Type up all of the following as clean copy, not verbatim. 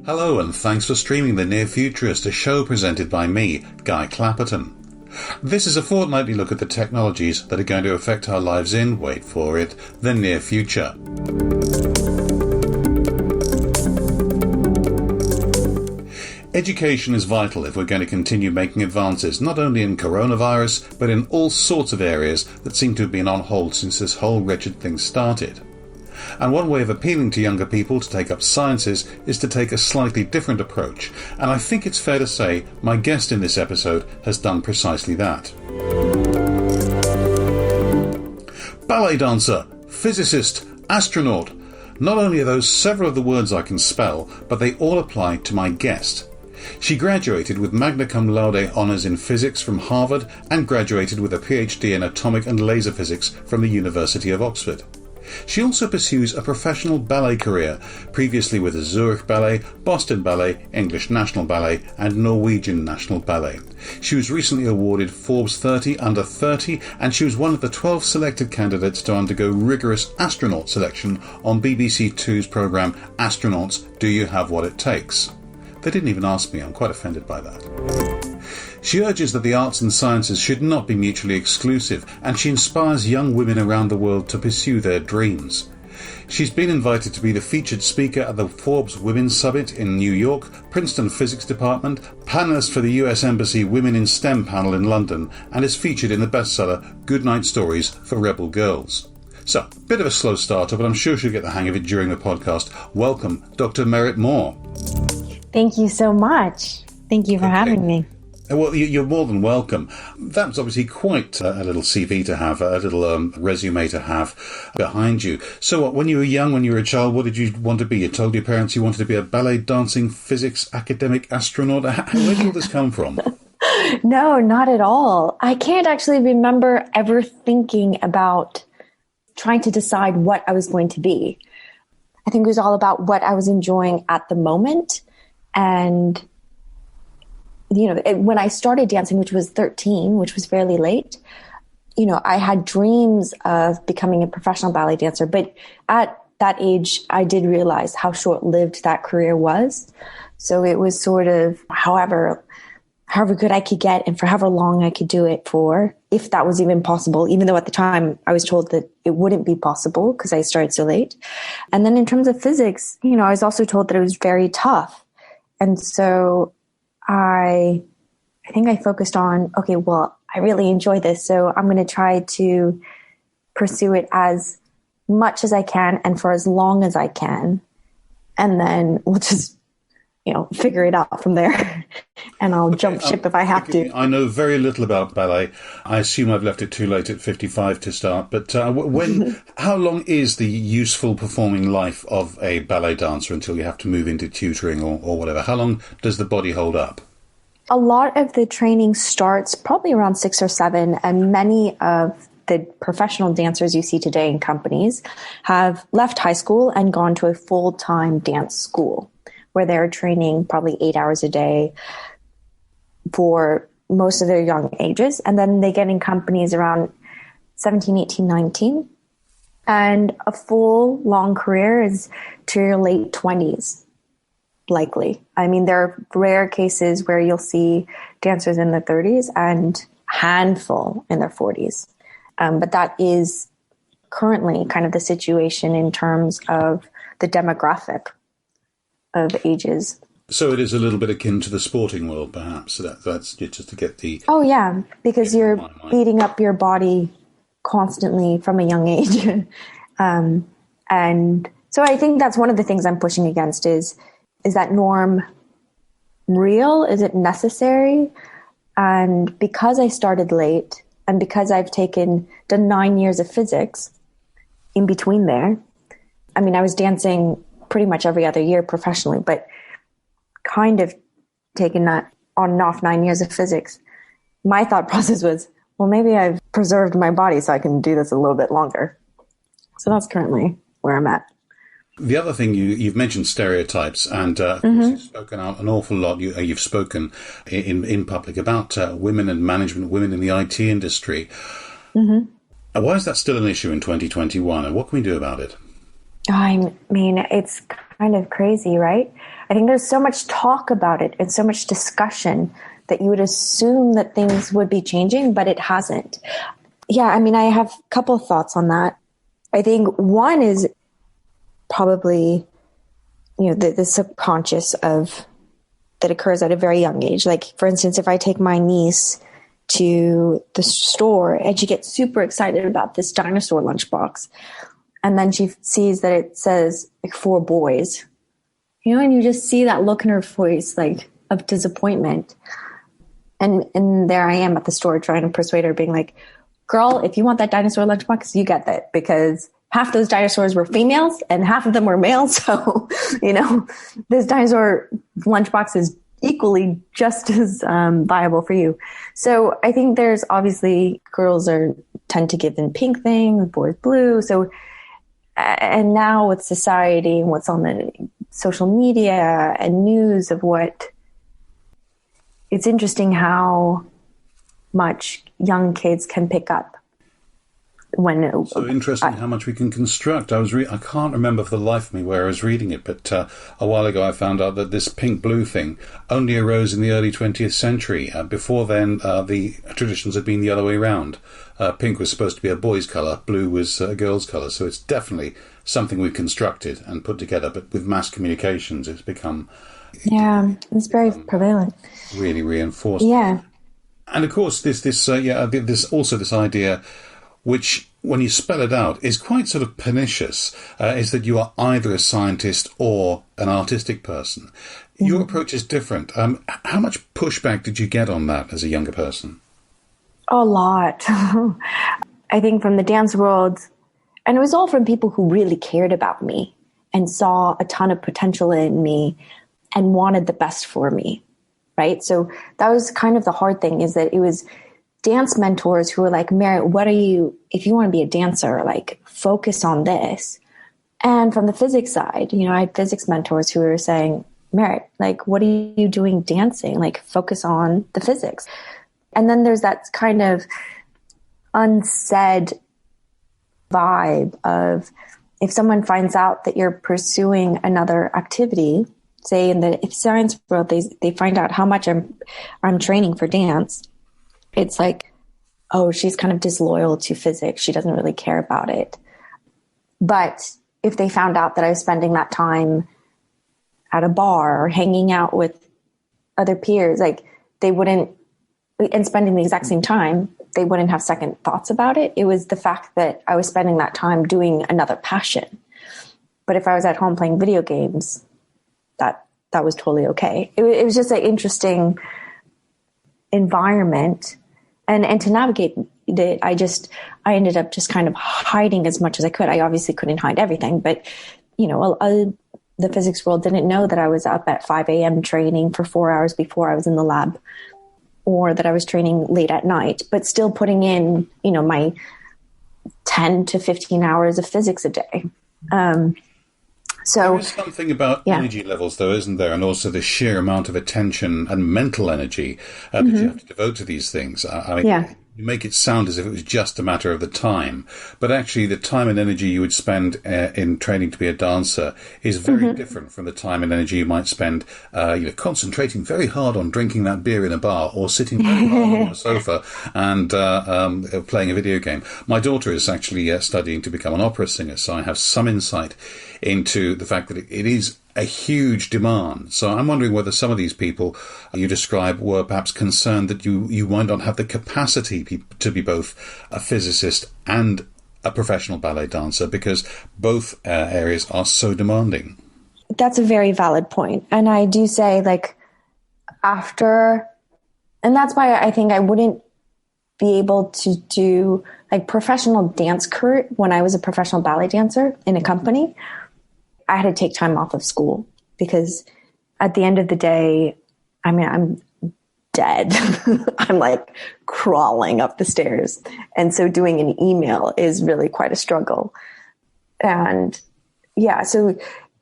Hello and thanks for streaming The Near Futurist, a show presented by me, Guy Clapperton. This is a fortnightly look at the technologies that are going to affect our lives in, wait for it, the near future. Education is vital if we're going to continue making advances, not only in coronavirus, but in all sorts of areas that seem to have been on hold since this whole wretched thing started. And one way of appealing to younger people to take up sciences is to take a slightly different approach, and I think it's fair to say my guest in this episode has done precisely that. Ballet dancer, physicist, astronaut. Not only are those several of the words I can spell, but they all apply to my guest. She graduated with magna cum laude honours in physics from Harvard and graduated with a PhD in atomic and laser physics from the University of Oxford. She also pursues a professional ballet career, previously with the Zurich Ballet, Boston Ballet, English National Ballet and Norwegian National Ballet. She was recently awarded Forbes 30 Under 30 and she was one of the 12 selected candidates to undergo rigorous astronaut selection on BBC Two's programme Astronauts, Do You Have What It Takes? They didn't even ask me, I'm quite offended by that. She urges that the arts and sciences should not be mutually exclusive, and she inspires young women around the world to pursue their dreams. She's been invited to be the featured speaker at the Forbes Women's Summit in New York, Princeton Physics Department, panellist for the US Embassy Women in STEM panel in London, and is featured in the bestseller Goodnight Stories for Rebel Girls. So, bit of a slow starter, but I'm sure she'll get the hang of it during the podcast. Welcome, Dr. Merritt Moore. Thank you so much. Thank you for having me. Well, you're more than welcome. That's obviously quite a little CV to have, a little resume to have behind you. So what, when you were young, when you were a child, what did you want to be? You told your parents you wanted to be a ballet, dancing, physics, academic, astronaut. Where did all this come from? No, not at all. I can't actually remember ever thinking about trying to decide what I was going to be. I think it was all about what I was enjoying at the moment. And when I started dancing, which was 13, which was fairly late, I had dreams of becoming a professional ballet dancer. But at that age, I did realize how short-lived that career was. So it was sort of however good I could get and for however long I could do it for, if that was even possible, even though at the time I was told that it wouldn't be possible because I started so late. And then in terms of physics, I was also told that it was very tough. And so I think I focused on, okay, well, I really enjoy this, so I'm going to try to pursue it as much as I can and for as long as I can. And then we'll just, figure it out from there. And I'll jump ship if I have to. I know very little about ballet. I assume I've left it too late at 55 to start. But how long is the useful performing life of a ballet dancer until you have to move into tutoring or whatever? How long does the body hold up? A lot of the training starts probably around 6 or 7, and many of the professional dancers you see today in companies have left high school and gone to a full-time dance school where they're training probably 8 hours a day for most of their young ages. And then they get in companies around 17, 18, 19. And a full long career is to your late 20s, likely. I mean, there are rare cases where you'll see dancers in their 30s and handful in their 40s. But that is currently kind of the situation in terms of the demographic of ages. So it is a little bit akin to the sporting world, perhaps. So that's just to get the... Oh, yeah, because you're beating up your body constantly from a young age. And so I think that's one of the things I'm pushing against is that norm real? Is it necessary? And because I started late and because I've done 9 years of physics in between there, I mean, I was dancing pretty much every other year professionally, but kind of taken that on and off 9 years of physics. My thought process was, well, maybe I've preserved my body so I can do this a little bit longer. So that's currently where I'm at. The other thing, you've mentioned stereotypes, and you've spoken out an awful lot. You've spoken in public about women and management, women in the IT industry. Mm-hmm. Why is that still an issue in 2021, and what can we do about it? I mean, it's kind of crazy, right? I think there's so much talk about it and so much discussion that you would assume that things would be changing, but it hasn't. Yeah, I mean, I have a couple of thoughts on that. I think one is probably, the subconscious of that occurs at a very young age. Like, for instance, if I take my niece to the store and she gets super excited about this dinosaur lunchbox, and then she sees that it says like 4 boys, and you just see that look in her voice, like, of disappointment. And there I am at the store trying to persuade her, being like, girl, if you want that dinosaur lunchbox, you get that, because half those dinosaurs were females and half of them were males. So, this dinosaur lunchbox is equally just as viable for you. So I think there's obviously girls tend to give in pink things, boys blue. So, and now with society and what's on the social media and news of it's interesting how much young kids can pick up. So interesting how much we can construct. I can't remember for the life of me where I was reading it, but a while ago I found out that this pink-blue thing only arose in the early 20th century. Before then, the traditions had been the other way around. Pink was supposed to be a boy's colour, blue was a girl's colour. So it's definitely something we've constructed and put together, but with mass communications it's become... Yeah, it's very prevalent. Really reinforced. Yeah. And of course, there's also this idea, which, when you spell it out, is quite sort of pernicious, is that you are either a scientist or an artistic person. Mm-hmm. Your approach is different. How much pushback did you get on that as a younger person? A lot. I think from the dance world, and it was all from people who really cared about me and saw a ton of potential in me and wanted the best for me, right? So that was kind of the hard thing, is that it was dance mentors who were like, Merritt, if you want to be a dancer, like, focus on this. And from the physics side, I had physics mentors who were saying, Merritt, like, what are you doing dancing? Like, focus on the physics. And then there's that kind of unsaid vibe of, if someone finds out that you're pursuing another activity, say in the science world, they find out how much I'm training for dance, it's like, oh, she's kind of disloyal to physics. She doesn't really care about it. But if they found out that I was spending that time at a bar or hanging out with other peers, like, they wouldn't, and spending the exact same time, they wouldn't have second thoughts about it. It was the fact that I was spending that time doing another passion. But if I was at home playing video games, that was totally okay. It was just an interesting environment. And to navigate it, I ended up just kind of hiding as much as I could. I obviously couldn't hide everything, but, the physics world didn't know that I was up at 5 a.m. training for 4 hours before I was in the lab, or that I was training late at night, but still putting in, my 10 to 15 hours of physics a day. So there is something about energy levels, though, isn't there? And also the sheer amount of attention and mental energy that you have to devote to these things. I mean, you make it sound as if it was just a matter of the time, but actually the time and energy you would spend in training to be a dancer is very different from the time and energy you might spend concentrating very hard on drinking that beer in a bar, or sitting very hard on a sofa and playing a video game. My daughter is actually studying to become an opera singer, so I have some insight into the fact that it is a huge demand. So I'm wondering whether some of these people you describe were perhaps concerned that you might not have the capacity to be both a physicist and a professional ballet dancer, because both areas are so demanding. That's a very valid point. And I do say, like, and that's why I think I wouldn't be able to do like professional dance career when I was a professional ballet dancer in a company. I had to take time off of school, because at the end of the day, I mean, I'm dead. I'm like crawling up the stairs. And so doing an email is really quite a struggle. And so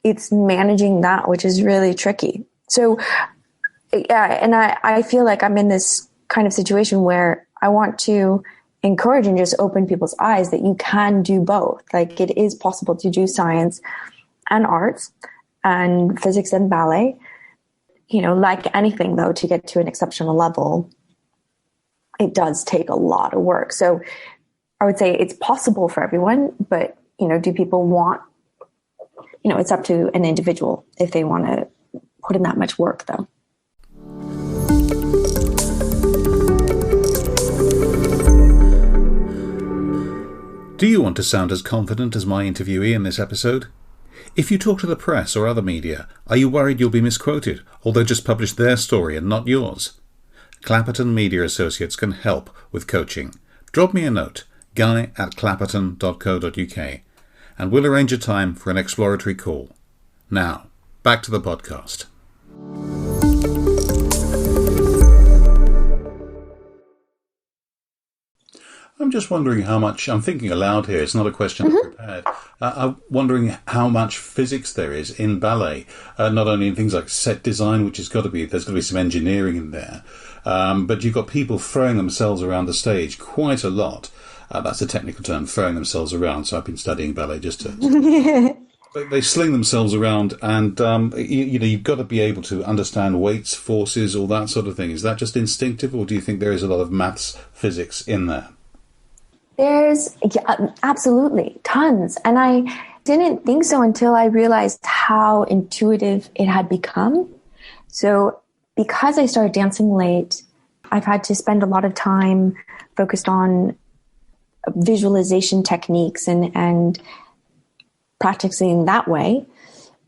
it's managing that, which is really tricky. So, and I feel like I'm in this kind of situation where I want to encourage and just open people's eyes that you can do both. Like, it is possible to do science and arts. and physics and ballet. Like anything, though, to get to an exceptional level, it does take a lot of work. So I would say it's possible for everyone, but, do people want, it's up to an individual if they want to put in that much work, though. Do you want to sound as confident as my interviewee in this episode? If you talk to the press or other media, are you worried you'll be misquoted, or they'll just publish their story and not yours? Clapperton Media Associates can help with coaching. Drop me a note, guy@clapperton.co.uk, and we'll arrange a time for an exploratory call. Now, back to the podcast. I'm just wondering how much, I'm thinking aloud here, it's not a question I've prepared. I'm wondering how much physics there is in ballet, not only in things like set design, which there's got to be some engineering in there, but you've got people throwing themselves around the stage quite a lot. That's a technical term, throwing themselves around, so I've been studying ballet just to... They sling themselves around, and you've got to be able to understand weights, forces, all that sort of thing. Is that just instinctive, or do you think there is a lot of maths, physics in there? There's absolutely tons. And I didn't think so until I realized how intuitive it had become. So because I started dancing late, I've had to spend a lot of time focused on visualization techniques and practicing that way,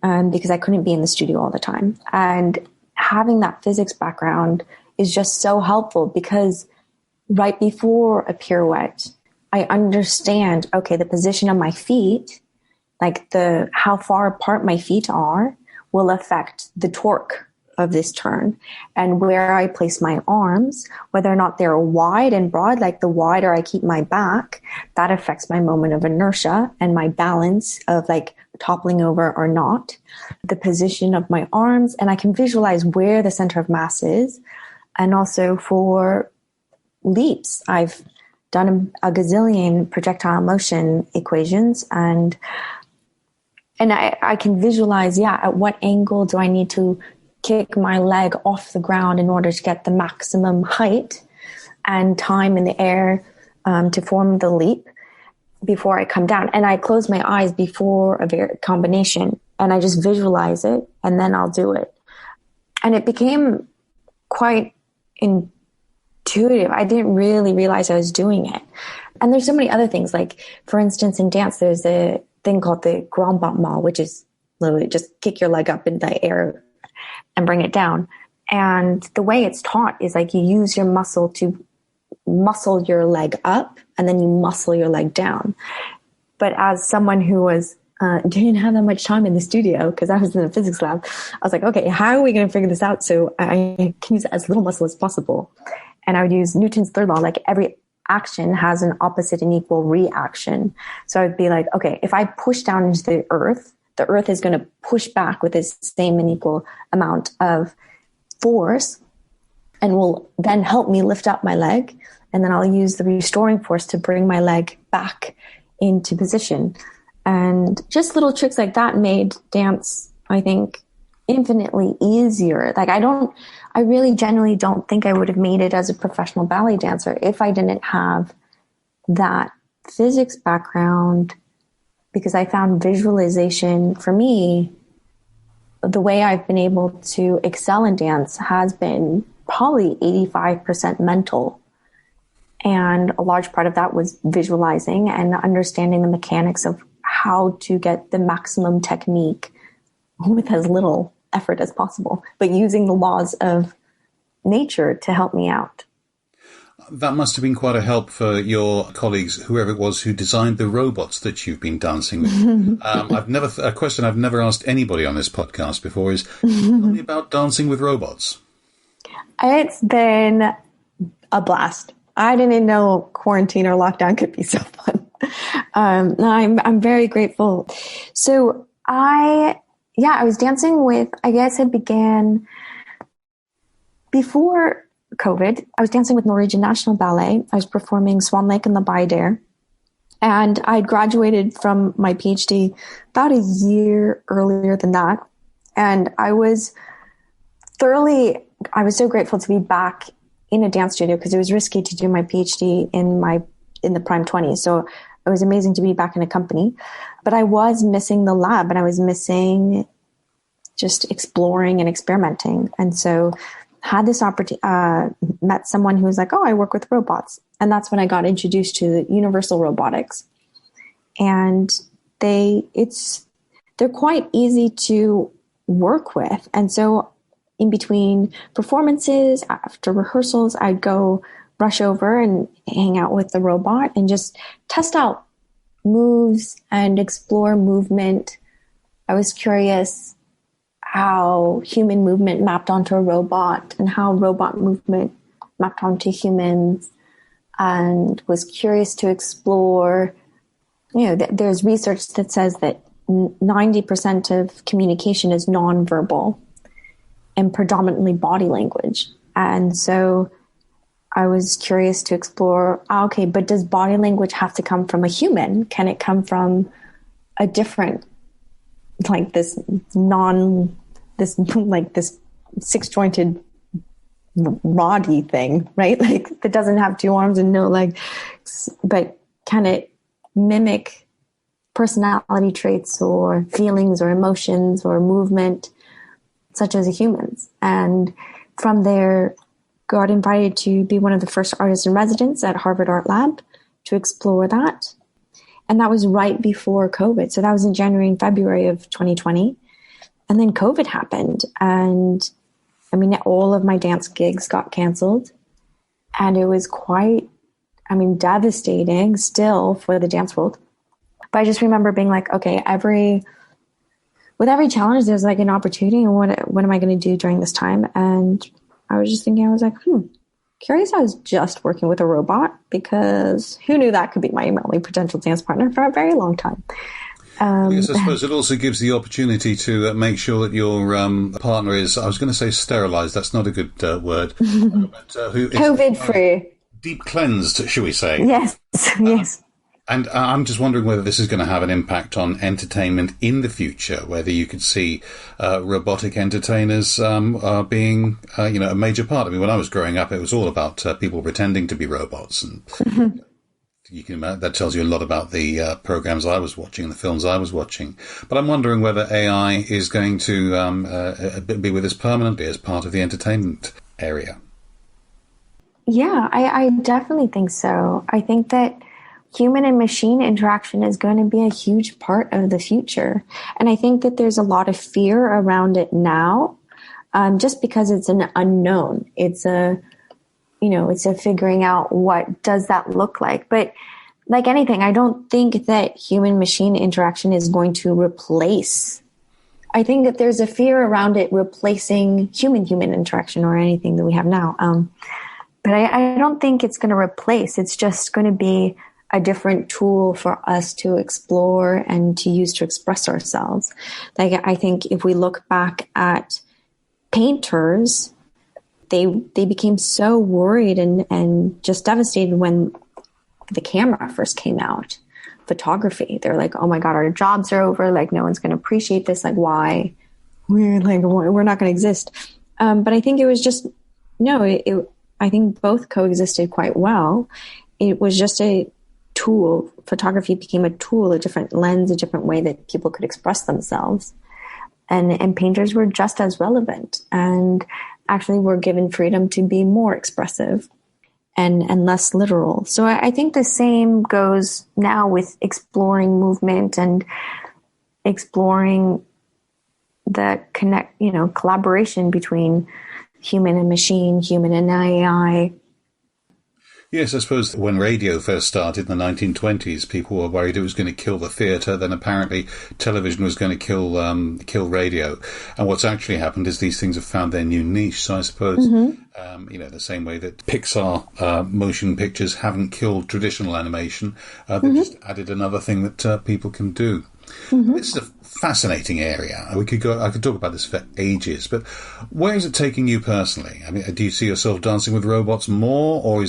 because I couldn't be in the studio all the time. And having that physics background is just so helpful, because right before a pirouette, I understand, okay, the position of my feet, like how far apart my feet are, will affect the torque of this turn, and where I place my arms, whether or not they're wide and broad, like the wider I keep my back, that affects my moment of inertia and my balance of like toppling over or not, the position of my arms, and I can visualize where the center of mass is. And also for leaps, I've done a gazillion projectile motion equations, and I can visualize, at what angle do I need to kick my leg off the ground in order to get the maximum height and time in the air to form the leap before I come down. And I close my eyes before a combination, and I just visualize it, and then I'll do it. And it became quite intuitive. I didn't really realize I was doing it. And there's so many other things. Like, for instance, in dance, there's a thing called the grand battement, which is literally just kick your leg up in the air and bring it down. And the way it's taught is like you use your muscle to muscle your leg up, and then you muscle your leg down. But as someone who didn't have that much time in the studio, because I was in the physics lab, I was like, okay, how are we going to figure this out so I can use as little muscle as possible? And I would use Newton's third law, like every action has an opposite and equal reaction. So I'd be like, okay, if I push down into the earth is going to push back with this same and equal amount of force, and will then help me lift up my leg. And then I'll use the restoring force to bring my leg back into position. And just little tricks like that made dance, I think, infinitely easier. Like I really genuinely don't think I would have made it as a professional ballet dancer if I didn't have that physics background, because I found visualization, for me, the way I've been able to excel in dance has been probably 85% mental. And a large part of that was visualizing and understanding the mechanics of how to get the maximum technique with as little effort as possible, but using the laws of nature to help me out. That must have been quite a help for your colleagues, whoever it was who designed the robots that you've been dancing with. A question I've never asked anybody on this podcast before is, tell me about dancing with robots. It's been a blast. I didn't know quarantine or lockdown could be so fun. I'm very grateful. So I was dancing with, I guess it began before COVID. I was dancing with Norwegian National Ballet. I was performing Swan Lake and the Bayadere. And I graduated from my PhD about a year earlier than that. And I was so grateful to be back in a dance studio because it was risky to do my PhD in the prime 20s. So it was amazing to be back in a company, but I was missing the lab and I was missing just exploring and experimenting. And so had this opportunity, met someone who was like, oh, I work with robots. And that's when I got introduced to universal robotics. And they're quite easy to work with. And so in between performances, after rehearsals, I'd go rush over and hang out with the robot and just test out moves and explore movement. I was curious how human movement mapped onto a robot and how robot movement mapped onto humans, and was curious to explore, there's research that says that 90% of communication is nonverbal and predominantly body language. And so I was curious to explore, okay, but does body language have to come from a human? Can it come from a different, like this six-jointed roddy thing, right? Like that doesn't have two arms and no legs, but can it mimic personality traits or feelings or emotions or movement such as a human's? And from there, got invited to be one of the first artists in residence at Harvard Art Lab to explore that. And that was right before COVID. So that was in January and February of 2020. And then COVID happened. And I mean, all of my dance gigs got canceled. And it was quite, devastating still for the dance world. But I just remember being like, okay, with every challenge, there's like an opportunity. And what am I going to do during this time? And I was just thinking, I was like, curious I was just working with a robot, because who knew that could be my only potential dance partner for a very long time. Yes, I suppose it also gives the opportunity to make sure that your partner is, I was going to say sterilized, that's not a good word. But, who is COVID-free. Deep cleansed, shall we say. Yes, yes. And I'm just wondering whether this is going to have an impact on entertainment in the future, whether you could see robotic entertainers being, a major part. I mean, when I was growing up, it was all about people pretending to be robots. And that tells you a lot about the programs I was watching, the films I was watching. But I'm wondering whether AI is going to be with us permanently as part of the entertainment area. Yeah, I definitely think so. I think that human and machine interaction is going to be a huge part of the future. And I think that there's a lot of fear around it now, just because it's an unknown. It's a figuring out what does that look like. But like anything, I don't think that human machine interaction is going to replace. I think that there's a fear around it replacing human interaction or anything that we have now. But I don't think it's going to replace. It's just going to be a different tool for us to explore and to use to express ourselves. Like, I think if we look back at painters, they became so worried and just devastated when the camera first came out. Photography, they're like, oh my God, our jobs are over. Like, no one's going to appreciate this. Like, why? We're not going to exist. But I think it was just, I think both coexisted quite well. It was just a tool. Photography became a tool, a different lens, a different way that people could express themselves. And painters were just as relevant and actually were given freedom to be more expressive and less literal. So I think the same goes now with exploring movement and exploring the collaboration between human and machine, human and AI. Yes, I suppose when radio first started in the 1920s, people were worried it was going to kill the theatre. Then apparently television was going to kill radio. And what's actually happened is these things have found their new niche. So I suppose, the same way that Pixar motion pictures haven't killed traditional animation, they've just added another thing that people can do. This is a fascinating area. I could talk about this for ages, but where is it taking you personally? I mean, do you see yourself dancing with robots more, or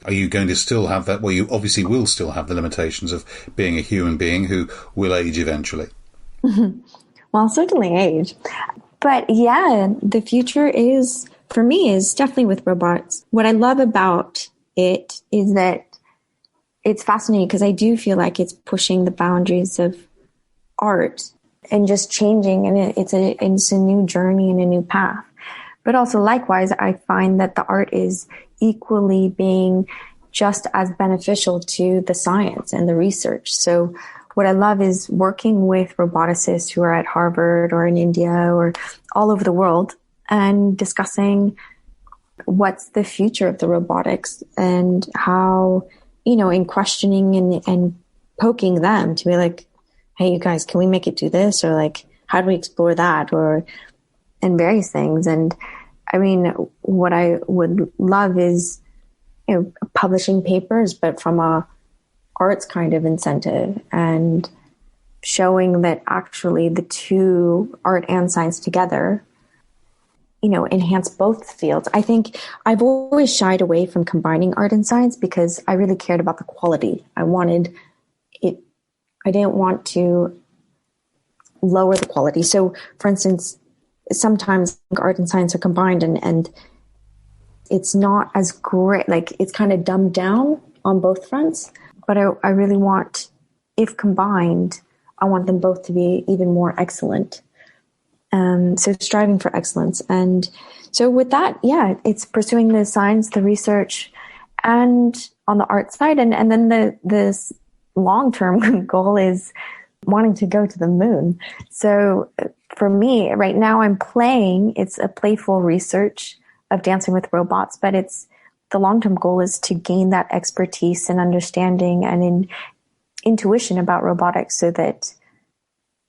are you going to still have that? Well, you obviously will still have the limitations of being a human being who will age eventually. Well, certainly age. But yeah, the future is, for me, is definitely with robots. What I love about it is that it's fascinating because I do feel like it's pushing the boundaries of art and just changing, and it's a new journey and a new path. But also likewise, I find that the art is equally being just as beneficial to the science and the research. So what I love is working with roboticists who are at Harvard or in India or all over the world and discussing what's the future of the robotics and how, in questioning and poking them to be like, hey, you guys, can we make it do this? Or like, how do we explore that? And various things. And I mean, what I would love is, publishing papers, but from a arts kind of incentive and showing that actually the two, art and science together, enhance both fields. I think I've always shied away from combining art and science because I really cared about the quality. I didn't want to lower the quality. So for instance, sometimes art and science are combined and it's not as great, like it's kind of dumbed down on both fronts. But I really want, if combined, I want them both to be even more excellent. So striving for excellence. And so with that, yeah, it's pursuing the science, the research, and on the art side. And then this long-term goal is wanting to go to the moon. So for me, right now it's a playful research of dancing with robots, but the long-term goal is to gain that expertise and understanding and intuition about robotics so that,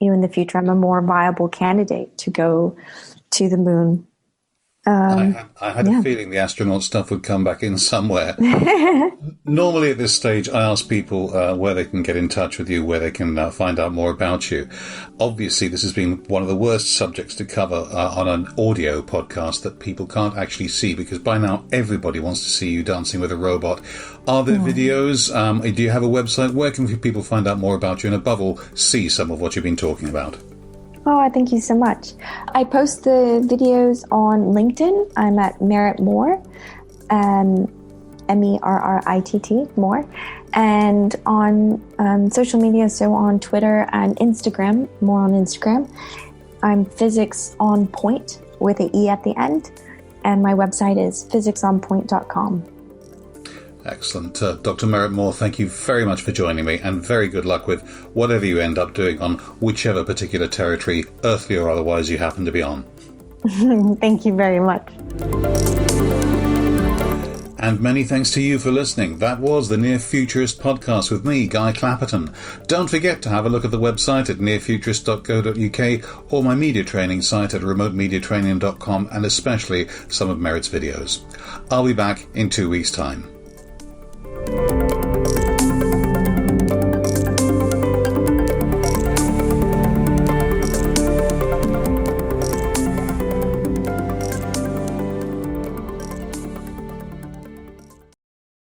in the future, I'm a more viable candidate to go to the moon. I had a feeling the astronaut stuff would come back in somewhere. Normally at this stage, I ask people where they can get in touch with you, where they can find out more about you. Obviously, this has been one of the worst subjects to cover on an audio podcast that people can't actually see, because by now everybody wants to see you dancing with a robot. Are there videos? Do you have a website? Where can people find out more about you and, above all, see some of what you've been talking about? Oh, thank you so much. I post the videos on LinkedIn. I'm at Merritt Moore, Merritt, Moore. And on social media, so on Twitter and Instagram, more on Instagram, I'm Physics on Point with an E at the end. And my website is physicsonpoint.com. Excellent. Dr. Merritt Moore, thank you very much for joining me, and very good luck with whatever you end up doing on whichever particular territory, earthly or otherwise, you happen to be on. Thank you very much. And many thanks to you for listening. That was the Near Futurist podcast with me, Guy Clapperton. Don't forget to have a look at the website at nearfuturist.co.uk or my media training site at remotemediatraining.com, and especially some of Merritt's videos. I'll be back in 2 weeks' time.